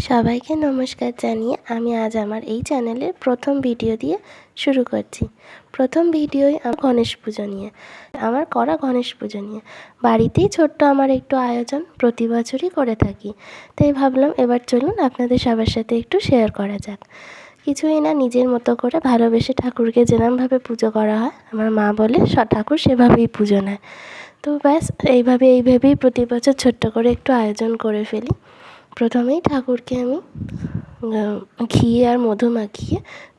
সবাইকে নমস্কার জানিয়ে আমি আজ আমার এই চ্যানেলের প্রথম ভিডিও দিয়ে শুরু করছি। প্রথম ভিডিওই গণেশ পুজো নিয়ে, আমার করা গণেশ পুজো নিয়ে। বাড়িতেই ছোট্ট আমার একটু আয়োজন প্রতি বছরই করে থাকি, তাই ভাবলাম এবার চলুন আপনাদের সবার সাথে একটু শেয়ার করা যাক। কিছুই না, নিজের মতো করে ভালোবেসে ঠাকুরকে যেরমভাবে পুজো করা হয়, আমার মা বলে ঠাকুর সেভাবেই পুজো নেয়। তো ব্যাস এইভাবেই প্রতি বছর ছোট্ট করে একটু আয়োজন করে ফেলি। প্রথমেই ঠাকুরকে আমি ঘি আর মধু মাখিয়ে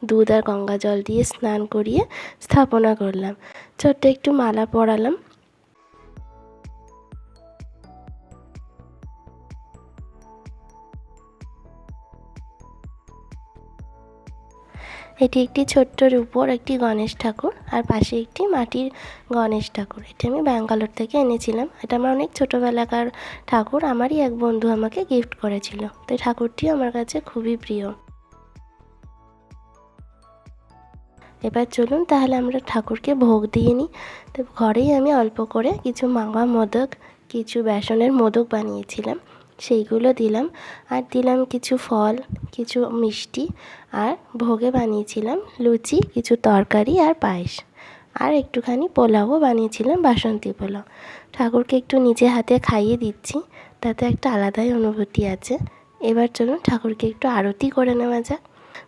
দুধ আর গঙ্গা জল দিয়ে স্নান করিয়ে স্থাপনা করলাম। ছোট্ট একটু মালা পরালাম। এটি একটি ছোট্ট রূপোর একটি গণেশ ঠাকুর, আর পাশে একটি মাটির গণেশ ঠাকুর। এটি আমি ব্যাঙ্গালোর থেকে এনেছিলাম। এটা আমার অনেক ছোটোবেলাকার ঠাকুর, আমারই এক বন্ধু আমাকে গিফট করেছিল। তো এই ঠাকুরটি আমার কাছে খুবই প্রিয়। এবার চলুন তাহলে আমরা ঠাকুরকে ভোগ দিয়ে নিই। তো ঘরেই আমি অল্প করে কিছু মাওয়া মোদক, কিছু বেসনের মোদক বানিয়েছিলাম, সেইগুলো দিলাম। আর দিলাম কিছু ফল, কিছু মিষ্টি, আর ভোগে বানিয়েছিলাম লুচি, কিছু তরকারি আর পায়েস, আর একটুখানি পোলাওও বানিয়েছিলাম, বাসন্তী পোলাও। ঠাকুরকে একটু নিজে হাতে খাইয়ে দিচ্ছি, তাতে একটা আলাদাই অনুভূতি আছে। এবার চলুন ঠাকুরকে একটু আরতি করে নেওয়া যাক।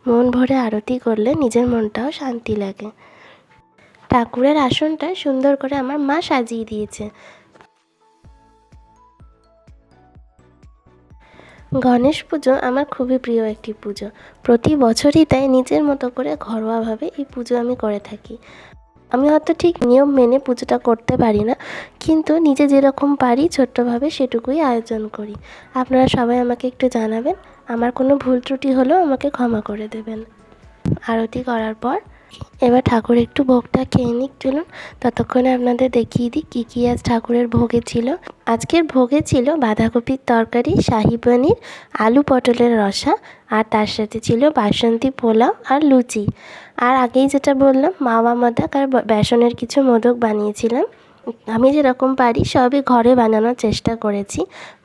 মন ভরে আরতি করলে নিজের মনটাও শান্তি লাগে। ঠাকুরের আসনটা সুন্দর করে আমার মা সাজিয়ে দিয়েছে। গণেশ পুজো আমার খুবই প্রিয় একটি পুজো। প্রতি বছরই তাই নিজের মতো করে ঘরোয়াভাবে এই পুজো আমি করে থাকি। আমি হয়তো ঠিক নিয়ম মেনে পুজোটা করতে পারি না, কিন্তু নিজে যেরকম পারি ছোট্টভাবে সেটুকুই আয়োজন করি। আপনারা সবাই আমাকে একটু জানাবেন, আমার কোনো ভুল ত্রুটি হলেও আমাকে ক্ষমা করে দেবেন। আরতি করার পর এবার ঠাকুর একটু ভোগটা খেয়ে নিক। চলুন ততক্ষণে আপনাদের দেখিয়ে দিই কী কী আজ ঠাকুরের ভোগে ছিল। আজকের ভোগে ছিল বাঁধাকপির তরকারি, শাহি পনির, আলু পটলের রসা, আর তার সাথে ছিল বাসন্তী পোলাও আর লুচি। আর আগেই যেটা বললাম, মাওয়া মোদক আর বেসনের কিছু মোদক বানিয়েছিলাম। আমি যেরকম পারি সবই ঘরে বানানোর চেষ্টা করেছি,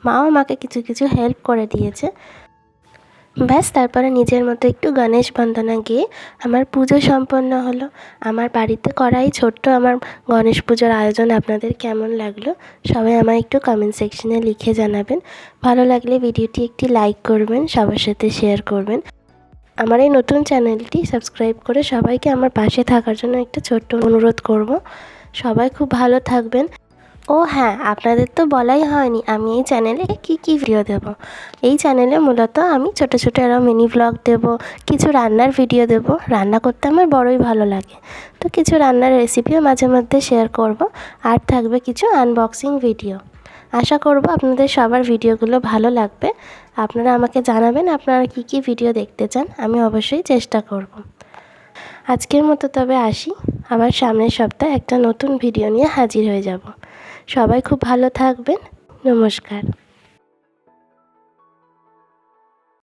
মাও আমাকে কিছু কিছু হেল্প করে দিয়েছে। ব্যাস তারপরে নিজের মতো একটু গণেশ বন্দনা গেয়ে আমার পুজো সম্পন্ন হলো। আমার বাড়িতে করাই ছোট্ট আমার গণেশ পুজোর আয়োজন আপনাদের কেমন লাগলো সবাই আমায় একটু কমেন্ট সেকশনে লিখে জানাবেন। ভালো লাগলে ভিডিওটি একটি লাইক করবেন, সবার সাথে শেয়ার করবেন। আমার এই নতুন চ্যানেলটি সাবস্ক্রাইব করে সবাইকে আমার পাশে থাকার জন্য একটা ছোট্ট অনুরোধ করব। সবাই খুব ভালো থাকবেন। ও হ্যাঁ, আপনাদের তো বলাই হয়নি আমি এই চ্যানেলে কী কী ভিডিও দেব। এই চ্যানেলে মূলত আমি ছোটো ছোটো এরকম মিনি ব্লগ দেব, কিছু রান্নার ভিডিও দেব। রান্না করতে আমার বড়ই ভালো লাগে, তো কিছু রান্নার রেসিপিও মাঝে মধ্যে শেয়ার করব। আর থাকবে কিছু আনবক্সিং ভিডিও। আশা করব আপনাদের সবার ভিডিওগুলো ভালো লাগবে। আপনারা আমাকে জানাবেন আপনারা কী কী ভিডিও দেখতে চান, আমি অবশ্যই চেষ্টা করব। আজকের মতো তবে আসি, আবার সামনের সপ্তাহে একটা নতুন ভিডিও নিয়ে হাজির হয়ে যাব। সবাই খুব ভালো থাকবেন। নমস্কার।